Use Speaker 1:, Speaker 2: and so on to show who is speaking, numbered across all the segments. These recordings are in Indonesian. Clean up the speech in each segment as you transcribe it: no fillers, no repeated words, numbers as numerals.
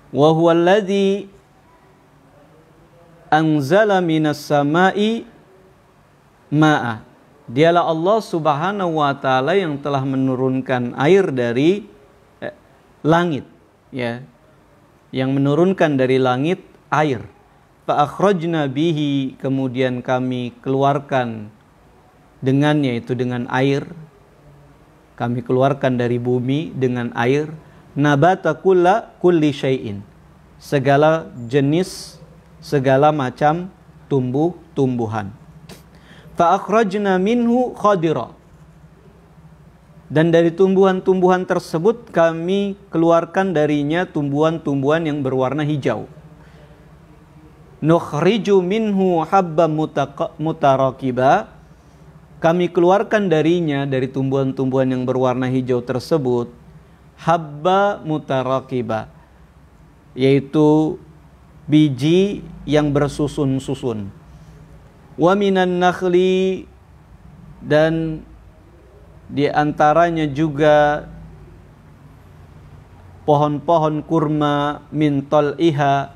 Speaker 1: Wa huwallazi anzala minas sama'i ma'a. Dialah Allah Subhanahu wa taala yang telah menurunkan air dari langit, ya. Yang menurunkan dari langit air. Fa akhrajna bihi, kemudian kami keluarkan dengannya, itu dengan air. Kami keluarkan dari bumi dengan air. Nabata kulli syai'in, segala jenis, segala macam tumbuh-tumbuhan. Fa akhrajna minhu khadira, dan dari tumbuhan-tumbuhan tersebut kami keluarkan darinya tumbuhan-tumbuhan yang berwarna hijau. Nukhriju minhu habban mutarakiba, kami keluarkan darinya, dari tumbuhan-tumbuhan yang berwarna hijau tersebut, habba mutarakiba, yaitu biji yang bersusun-susun. Wa minan nakhli, dan di antaranya juga pohon-pohon kurma, min tal'iha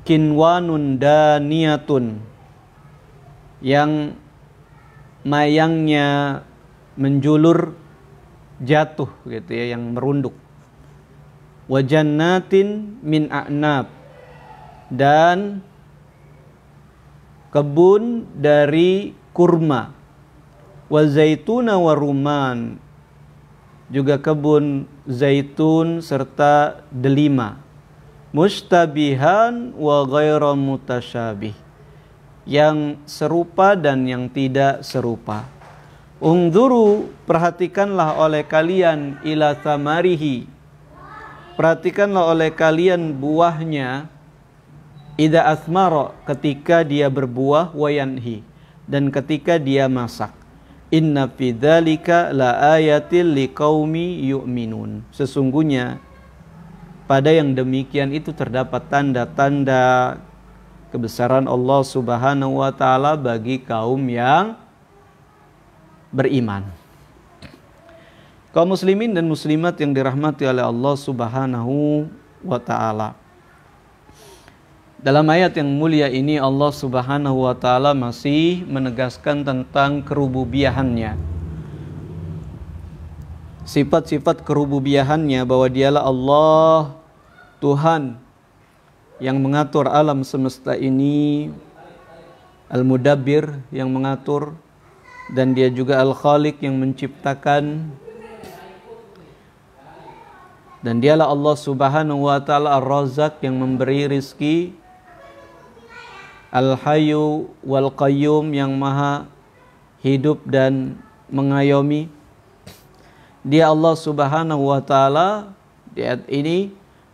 Speaker 1: kinwanun daniyatun, yang mayangnya menjulur, jatuh gitu ya, yang merunduk. Wa jannatin min a'nab, dan kebun dari kurma. Wa zaituna wa ruman, juga kebun zaitun serta delima. Mustabihan wa ghaira mutasyabih, yang serupa dan yang tidak serupa. Ungduru, perhatikanlah oleh kalian, ila thamarihi, perhatikanlah oleh kalian buahnya, idza asmara, ketika dia berbuah, wayanhi, dan ketika dia masak. Inna fi dzalika la ayatil liqaumi yu'minun, sesungguhnya pada yang demikian itu terdapat tanda-tanda kebesaran Allah Subhanahu wa taala bagi kaum yang beriman. Kaum muslimin dan muslimat yang dirahmati oleh Allah Subhanahu wa taala. Dalam ayat yang mulia ini Allah Subhanahu wa taala masih menegaskan tentang kerububiyahannya. Sifat-sifat kerububiyahannya, bahwa dialah Allah, Tuhan yang mengatur alam semesta ini, Al-Mudabbir yang mengatur, dan dia juga Al-Khaliq yang menciptakan, dan dialah Allah Subhanahu wa taala Ar-Razzaq yang memberi rizki, Al-Hayyu wal Qayyum yang maha hidup dan mengayomi. Dia Allah Subhanahu wa taala di ayat ini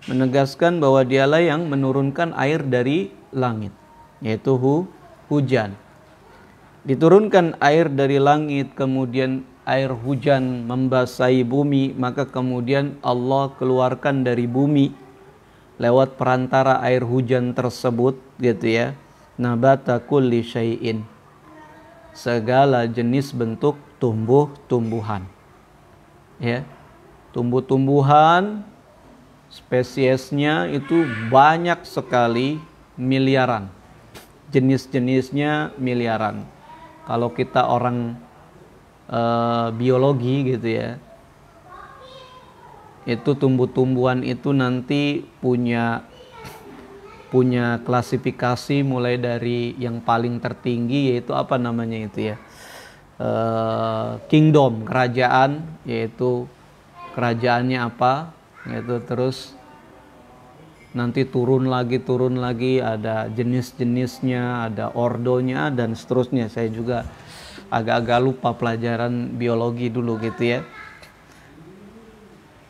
Speaker 1: menegaskan bahwa dialah yang menurunkan air dari langit, yaitu hujan. Diturunkan air dari langit, kemudian air hujan membasahi bumi, maka kemudian Allah keluarkan dari bumi lewat perantara air hujan tersebut, gitu ya, nabata kulli syai'in, segala jenis bentuk tumbuh-tumbuhan. Ya, tumbuh-tumbuhan spesiesnya itu banyak sekali, miliaran. Jenis-jenisnya miliaran. Kalau kita orang biologi gitu ya, itu tumbuh-tumbuhan itu nanti punya klasifikasi mulai dari yang paling tertinggi, yaitu apa namanya itu ya, kingdom, kerajaan, yaitu kerajaannya apa, yaitu terus nanti turun lagi, ada jenis-jenisnya, ada ordonya, dan seterusnya. Saya juga agak-agak lupa pelajaran biologi dulu gitu ya.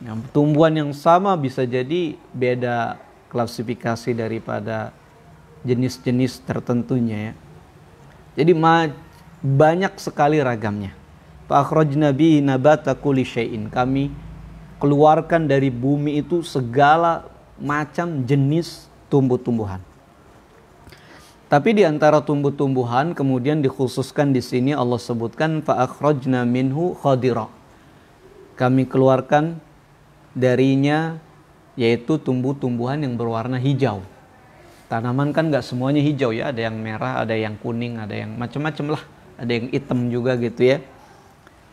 Speaker 1: Nah, tumbuhan yang sama bisa jadi beda klasifikasi daripada jenis-jenis tertentunya ya. Jadi banyak sekali ragamnya. Fa akhrajna bihi nabata kulli syai'in, kami keluarkan dari bumi itu segala macam jenis tumbuh-tumbuhan. Tapi di antara tumbuh-tumbuhan kemudian dikhususkan di sini Allah sebutkan fa akhrajna minhu khadira, kami keluarkan darinya yaitu tumbuh-tumbuhan yang berwarna hijau. Tanaman kan nggak semuanya hijau ya, ada yang merah, ada yang kuning, ada yang macam-macam lah, ada yang hitam juga gitu ya.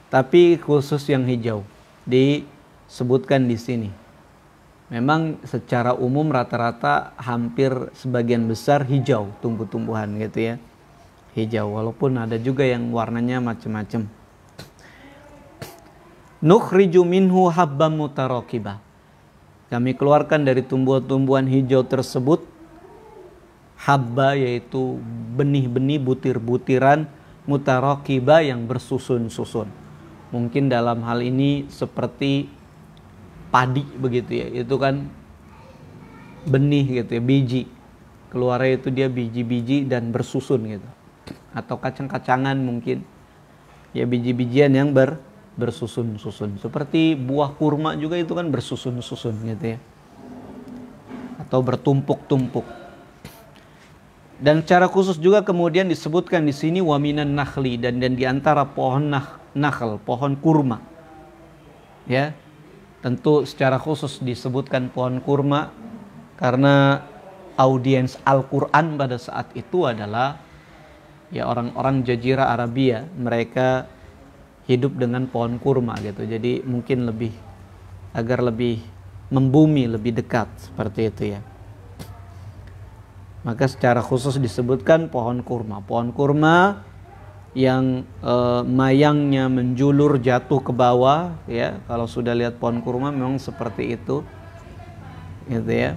Speaker 1: Tapi khusus yang hijau disebutkan di sini. Memang secara umum rata-rata hampir sebagian besar hijau tumbuh-tumbuhan gitu ya. Hijau, walaupun ada juga yang warnanya macam-macam. Nukhriju minhu habban mutarakiba. Kami keluarkan dari tumbuhan-tumbuhan hijau tersebut habba, yaitu benih-benih, butir-butiran, mutarakiba yang bersusun-susun. Mungkin dalam hal ini seperti padi begitu ya, itu kan benih gitu ya, biji. Keluarnya itu dia biji-biji dan bersusun gitu. Atau kacang-kacangan mungkin. Ya biji-bijian yang bersusun-susun. Seperti buah kurma juga itu kan bersusun-susun gitu ya. Atau bertumpuk-tumpuk. Dan secara khusus juga kemudian disebutkan di sini waminan nakhli, dan di antara pohon nakhl, pohon kurma. Ya. Tentu secara khusus disebutkan pohon kurma karena audiens Al-Qur'an pada saat itu adalah ya orang-orang Jazirah Arabia. Mereka hidup dengan pohon kurma gitu. Jadi mungkin agar lebih membumi, lebih dekat seperti itu ya. Maka secara khusus disebutkan pohon kurma. Pohon kurma yang mayangnya menjulur jatuh ke bawah ya. Kalau sudah lihat pohon kurma memang seperti itu gitu ya.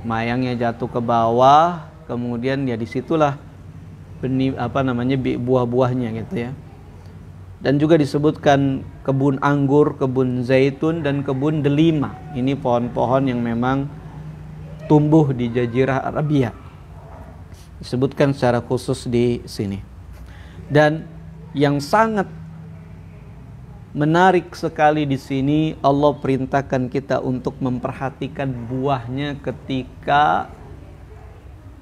Speaker 1: Mayangnya jatuh ke bawah, kemudian ya disitulah benih buah-buahnya gitu ya. Dan juga disebutkan kebun anggur, kebun zaitun, dan kebun delima. Ini pohon-pohon yang memang tumbuh di Jazirah Arabia. Disebutkan secara khusus di sini. Dan yang sangat menarik sekali di sini, Allah perintahkan kita untuk memperhatikan buahnya ketika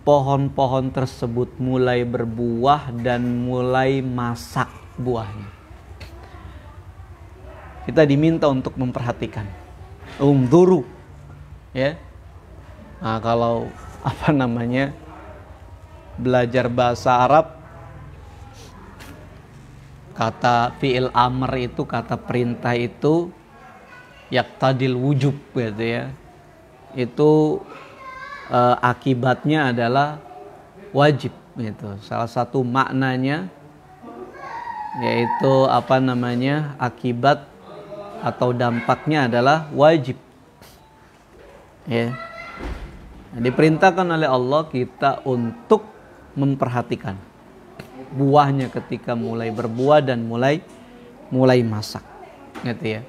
Speaker 1: pohon-pohon tersebut mulai berbuah dan mulai masak buahnya. Kita diminta untuk memperhatikan. Umduru, ya. Nah, kalau belajar bahasa Arab, kata fi'il amr itu, kata perintah itu yaqtadil wujub gitu ya. Itu akibatnya adalah wajib gitu. Salah satu maknanya yaitu akibat atau dampaknya adalah wajib. Ya. Nah, diperintahkan oleh Allah kita untuk memperhatikan buahnya ketika mulai berbuah dan mulai masak gitu ya.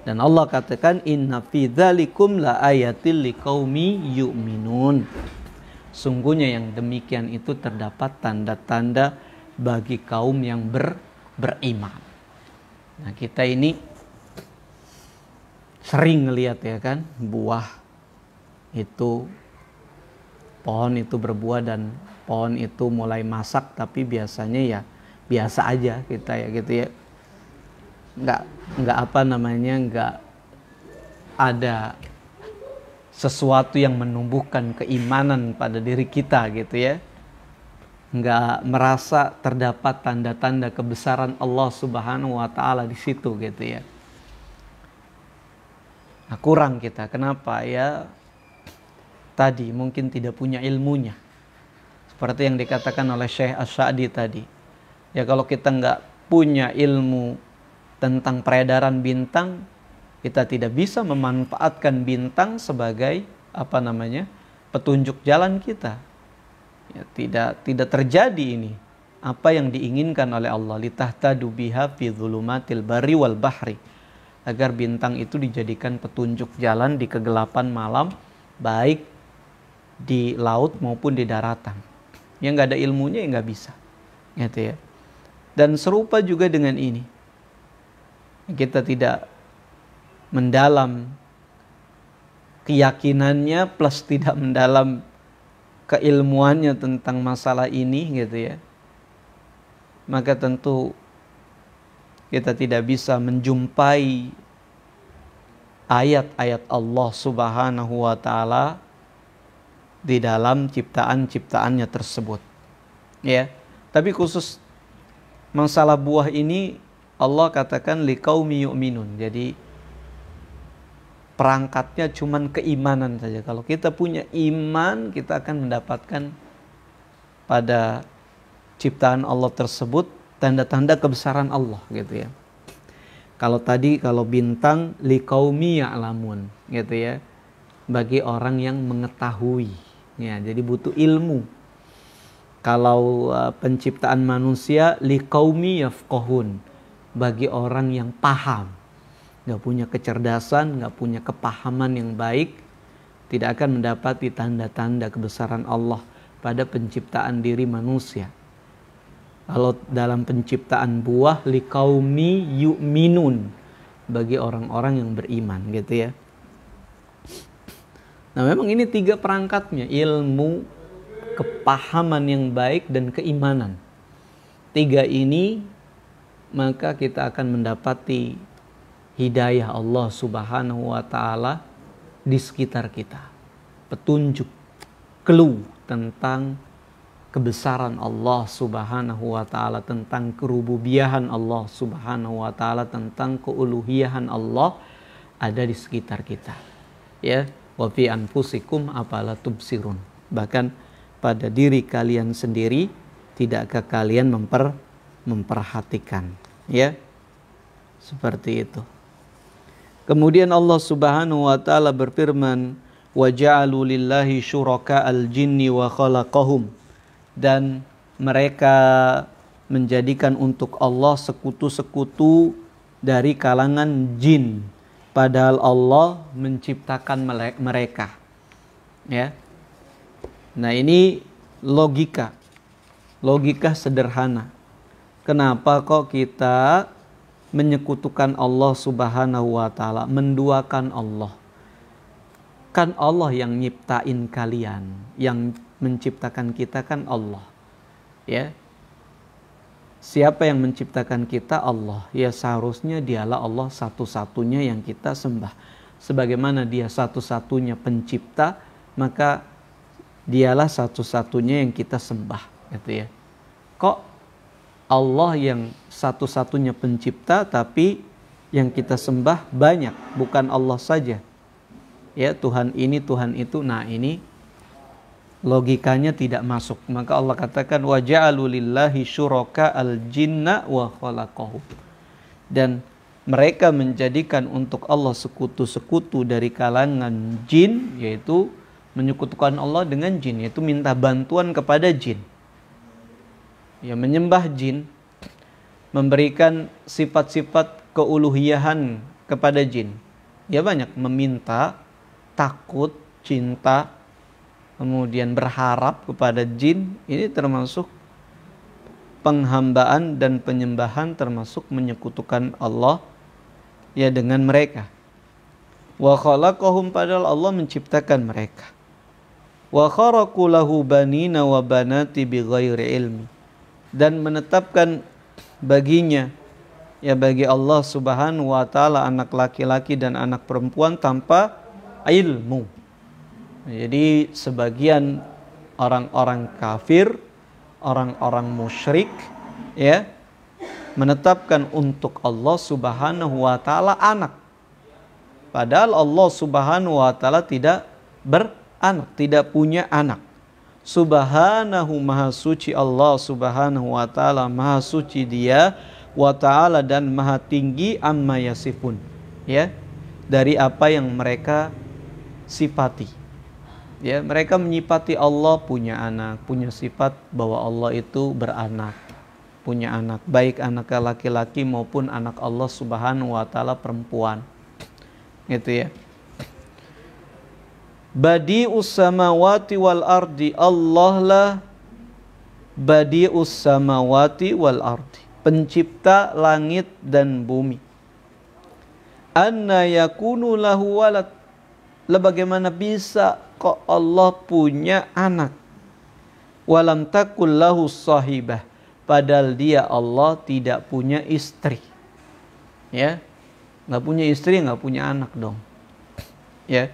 Speaker 1: Dan Allah katakan inna fi dzalikum la ayatil liqaumi yu'minun. Sungguhnya yang demikian itu terdapat tanda-tanda bagi kaum yang beriman. Nah, kita ini sering ngelihat ya kan, buah itu, pohon itu berbuah dan pohon itu mulai masak, tapi biasanya ya biasa aja kita ya gitu ya. Nggak ada sesuatu yang menumbuhkan keimanan pada diri kita gitu ya. Nggak merasa terdapat tanda-tanda kebesaran Allah Subhanahu wa taala di situ gitu ya. Nah, kurang kita. Kenapa ya? Tadi mungkin tidak punya ilmunya. Seperti yang dikatakan oleh Syekh As-Sa'di tadi. Ya kalau kita nggak punya ilmu tentang peredaran bintang, kita tidak bisa memanfaatkan bintang sebagai petunjuk jalan kita. Ya, tidak terjadi ini apa yang diinginkan oleh Allah, litahtadu biha fi dzulumatil barri wal bahri, agar bintang itu dijadikan petunjuk jalan di kegelapan malam, baik di laut maupun di daratan. Yang nggak ada ilmunya ya nggak bisa, gitu ya. Dan serupa juga dengan ini, kita tidak mendalam keyakinannya plus tidak mendalam keilmuannya tentang masalah ini, gitu ya. Maka tentu kita tidak bisa menjumpai ayat-ayat Allah Subhanahu wa taala di dalam ciptaan-ciptaannya tersebut. Ya. Tapi khusus masalah buah ini Allah katakan liqaumi yu'minun. Jadi perangkatnya cuman keimanan saja. Kalau kita punya iman, kita akan mendapatkan pada ciptaan Allah tersebut tanda-tanda kebesaran Allah gitu ya. Kalau bintang liqaumi ya'lamun gitu ya. Bagi orang yang mengetahui. Ya, jadi butuh ilmu. Kalau penciptaan manusia liqaumi yafqahun, bagi orang yang paham. Gak punya kecerdasan, gak punya kepahaman yang baik, tidak akan mendapati tanda-tanda kebesaran Allah pada penciptaan diri manusia. Kalau dalam penciptaan buah liqaumi yu'minun, bagi orang-orang yang beriman gitu ya. Nah memang ini 3 perangkatnya, ilmu, kepahaman yang baik, dan keimanan. 3 ini maka kita akan mendapati hidayah Allah Subhanahu wa taala di sekitar kita. Petunjuk, clue tentang kebesaran Allah Subhanahu wa taala, tentang kerububiyahan Allah Subhanahu wa taala, tentang keuluhiyahan Allah ada di sekitar kita. Ya, wa fi anfusikum afala tubsirun. Bahkan pada diri kalian sendiri tidakkah kalian memperhatikan, ya? Seperti itu. Kemudian Allah Subhanahu wa taala berfirman, wa ja'alu lillahi syuraka'al jinni wa khalaqahum, dan mereka menjadikan untuk Allah sekutu-sekutu dari kalangan jin, padahal Allah menciptakan mereka. Ya. Nah, ini logika sederhana. Kenapa kok kita menyekutukan Allah Subhanahu wa taala, menduakan Allah? Kan Allah yang nyiptain kalian, yang menciptakan kita kan Allah. Ya. Siapa yang menciptakan kita? Allah. Ya, seharusnya dialah Allah satu-satunya yang kita sembah. Sebagaimana dia satu-satunya pencipta, maka dialah satu-satunya yang kita sembah, gitu ya. Kok Allah yang satu-satunya pencipta tapi yang kita sembah banyak, bukan Allah saja. Ya, Tuhan ini, Tuhan itu. Nah, ini logikanya tidak masuk. Maka Allah katakan wa ja'alu lillahi syuraka'al jinna wa khalaqahum. Dan mereka menjadikan untuk Allah sekutu-sekutu dari kalangan jin, yaitu menyekutukan Allah dengan jin, yaitu minta bantuan kepada jin. Ya, menyembah jin, memberikan sifat-sifat keuluhiyahan kepada jin. Ya banyak, meminta, takut, cinta, kemudian berharap kepada jin, ini termasuk penghambaan dan penyembahan, termasuk menyekutukan Allah ya dengan mereka. Wa khalaqahum, padahal Allah menciptakan mereka. Wa kharaqu lahu banina wa banati bighairi ilmi, dan menetapkan baginya, ya bagi Allah Subhanahu wa taala, anak laki-laki dan anak perempuan tanpa ilmu. Jadi sebagian orang-orang kafir, orang-orang musyrik, ya, menetapkan untuk Allah Subhanahu wa taala anak. Padahal Allah Subhanahu wa taala tidak beranak, tidak punya anak. Subhanahu, maha suci Allah Subhanahu wa taala, maha suci Dia, wa taala, dan maha tinggi, amma yasifun, ya, dari apa yang mereka sifati. Ya, mereka menyifati Allah punya anak, punya sifat bahwa Allah itu beranak, punya anak, baik anak laki-laki maupun anak Allah Subhanahu wa taala perempuan. Gitu ya. Badi'us samawati wal ardi, Allah lah badi'us samawati wal ardi, pencipta langit dan bumi. Anna yakunu lahu walad, lah bagaimana bisa kok Allah punya anak? Walam takul lahu sahibah, padahal dia Allah tidak punya istri. Ya, nggak punya istri, nggak punya anak dong. Ya.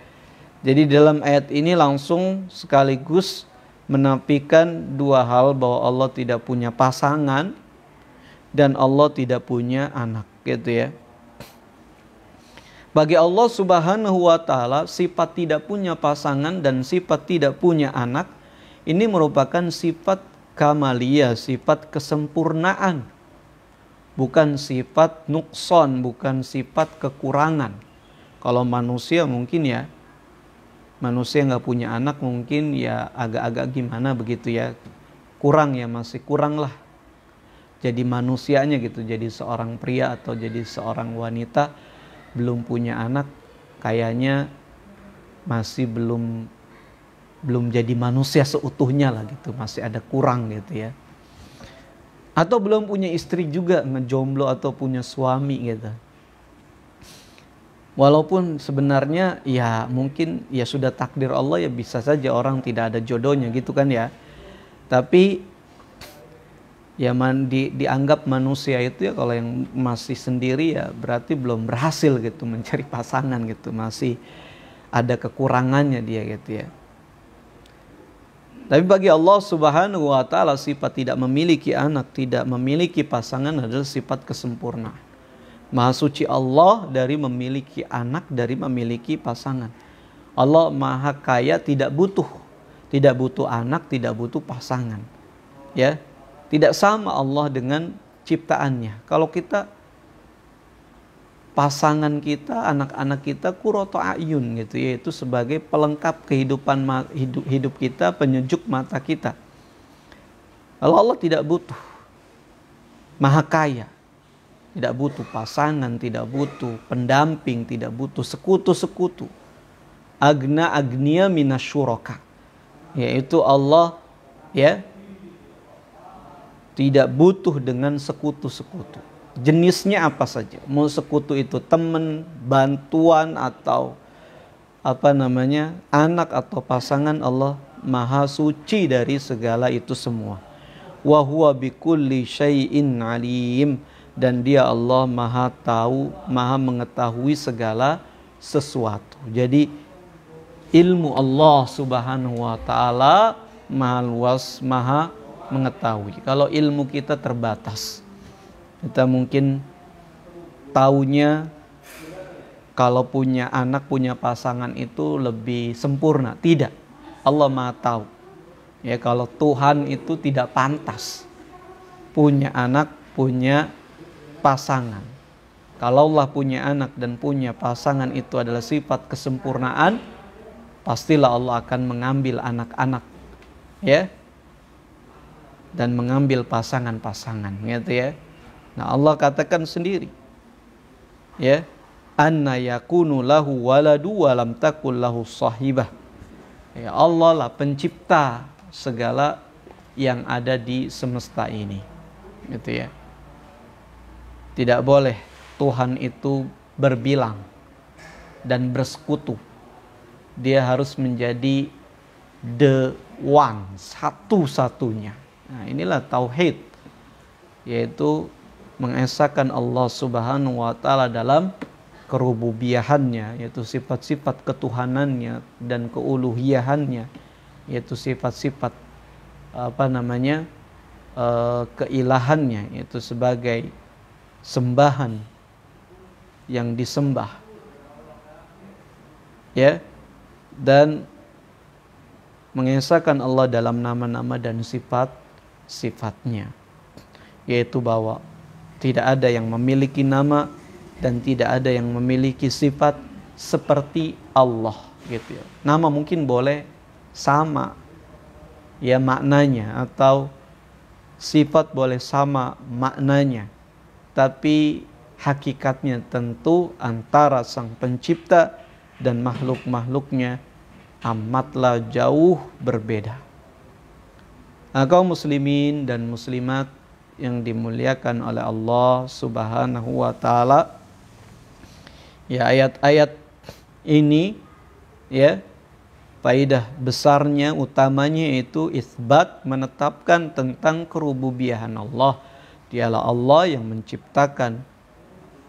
Speaker 1: Jadi dalam ayat ini langsung sekaligus menafikan dua hal, bahwa Allah tidak punya pasangan dan Allah tidak punya anak, gitu ya. Bagi Allah Subhanahu wa taala, sifat tidak punya pasangan dan sifat tidak punya anak ini merupakan sifat kamaliyah, sifat kesempurnaan. Bukan sifat nukson, bukan sifat kekurangan. Kalau manusia mungkin ya, manusia nggak punya anak mungkin ya agak-agak gimana begitu ya, kurang ya, masih kurang lah jadi manusianya gitu. Jadi seorang pria atau jadi seorang wanita belum punya anak, kayaknya masih belum jadi manusia seutuhnya lah gitu, masih ada kurang gitu ya. Atau belum punya istri juga, ngejomblo atau punya suami gitu. Walaupun sebenarnya ya mungkin ya sudah takdir Allah, ya bisa saja orang tidak ada jodohnya gitu kan ya. Tapi ya dianggap manusia itu ya kalau yang masih sendiri ya berarti belum berhasil gitu mencari pasangan gitu. Masih ada kekurangannya dia gitu ya. Tapi bagi Allah Subhanahu wa taala, sifat tidak memiliki anak, tidak memiliki pasangan adalah sifat kesempurnaan. Maha suci Allah dari memiliki anak, dari memiliki pasangan. Allah maha kaya, tidak butuh anak, tidak butuh pasangan. Ya, tidak sama Allah dengan ciptaannya. Kalau kita, pasangan kita, anak-anak kita qurratu a'yun gitu, yaitu sebagai pelengkap kehidupan hidup kita, penyejuk mata kita. Kalau Allah tidak butuh, maha kaya, tidak butuh pasangan, tidak butuh pendamping, tidak butuh sekutu-sekutu. Agniya minasyuraka, yaitu Allah ya tidak butuh dengan sekutu-sekutu. Jenisnya apa saja, mau sekutu itu teman, bantuan, atau anak atau pasangan, Allah maha suci dari segala itu semua. Wa huwa bikulli syai'in alim, dan dia Allah maha tahu, maha mengetahui segala sesuatu. Jadi ilmu Allah Subhanahu wa taala maha luas, maha mengetahui. Kalau ilmu kita terbatas, kita mungkin taunya kalau punya anak, punya pasangan itu lebih sempurna. Tidak, Allah maha tahu. Ya, kalau Tuhan itu tidak pantas punya anak, punya pasangan. Kalau Allah punya anak dan punya pasangan itu adalah sifat kesempurnaan, pastilah Allah akan mengambil anak-anak ya, dan mengambil pasangan-pasangan gitu ya. Nah, Allah katakan sendiri ya, anna yakunu lahu waladu wa lam takul lahu sahibah. Ya, Allah lah pencipta segala yang ada di semesta ini gitu ya. Tidak boleh Tuhan itu berbilang dan bersekutu. Dia harus menjadi the one, satu-satunya. Nah, inilah tauhid, yaitu mengesahkan Allah Subhanahu wa taala dalam kerububiyahannya, yaitu sifat-sifat ketuhanannya dan keuluhiyahannya, yaitu sifat-sifat keilahannya, yaitu sebagai sembahan yang disembah ya, dan mengesahkan Allah dalam nama-nama dan sifat-sifatnya, yaitu bahwa tidak ada yang memiliki nama dan tidak ada yang memiliki sifat seperti Allah gitu ya. Nama mungkin boleh sama ya maknanya, atau sifat boleh sama maknanya, tapi hakikatnya tentu antara sang pencipta dan makhluk-makhluknya amatlah jauh berbeda. Nah, kaum muslimin dan muslimat yang dimuliakan oleh Allah Subhanahu wa taala, ya, ayat-ayat ini ya, faidah besarnya, utamanya itu isbat, menetapkan tentang kerububiyahan Allah. Dialah Allah yang menciptakan,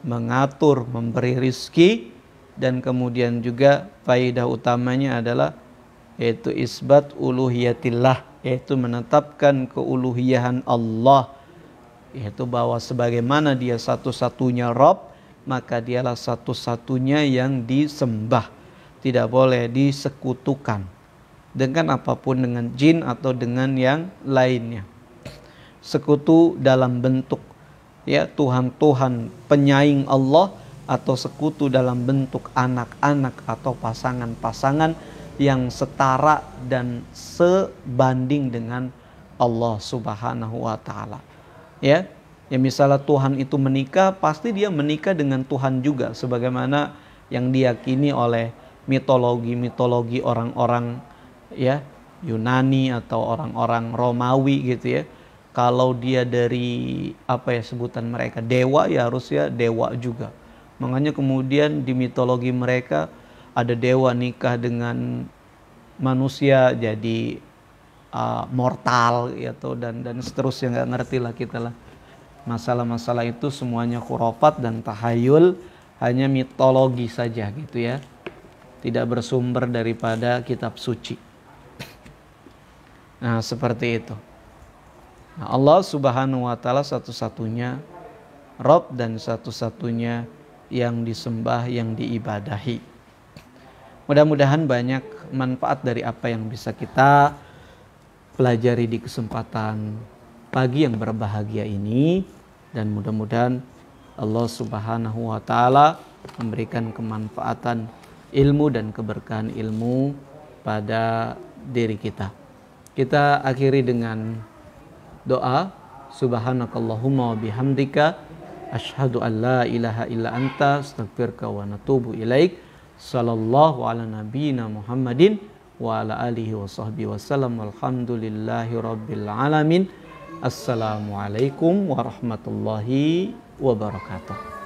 Speaker 1: mengatur, memberi rizki, dan kemudian juga faidah utamanya adalah yaitu isbat uluhiyatillah, yaitu menetapkan keuluhiyahan Allah, yaitu bahwa sebagaimana dia satu-satunya Rabb, maka dialah satu-satunya yang disembah, tidak boleh disekutukan dengan apapun, dengan jin atau dengan yang lainnya. Sekutu dalam bentuk ya Tuhan-Tuhan penyaing Allah, atau sekutu dalam bentuk anak-anak atau pasangan-pasangan yang setara dan sebanding dengan Allah Subhanahu wa taala. Ya, misalnya Tuhan itu menikah, pasti dia menikah dengan Tuhan juga, sebagaimana yang diyakini oleh mitologi-mitologi orang-orang ya Yunani atau orang-orang Romawi gitu ya. Kalau dia dari sebutan mereka dewa, ya harusnya dewa juga. Makanya kemudian di mitologi mereka ada dewa nikah dengan manusia jadi mortal gitu, dan seterusnya, nggak ngerti lah kita lah. Masalah-masalah itu semuanya khurafat dan tahayul, hanya mitologi saja gitu ya. Tidak bersumber daripada kitab suci. Nah, seperti itu. Nah, Allah Subhanahu wa taala satu-satunya Rabb dan satu-satunya yang disembah, yang diibadahi. Mudah-mudahan banyak manfaat dari apa yang bisa kita pelajari di kesempatan pagi yang berbahagia ini, dan mudah-mudahan Allah Subhanahu wa taala memberikan kemanfaatan ilmu dan keberkahan ilmu pada diri kita. Kita akhiri dengan doa. Subhanakallahumma wa bihamdika asyhadu an la ilaha illa anta astaghfiruka wa natubu ilaik. Sallallahu ala nabiyyina Muhammadin wa ala alihi wa sahbihi wasallam. Alhamdulillahi rabbil alamin. Assalamualaikum warahmatullahi wabarakatuh.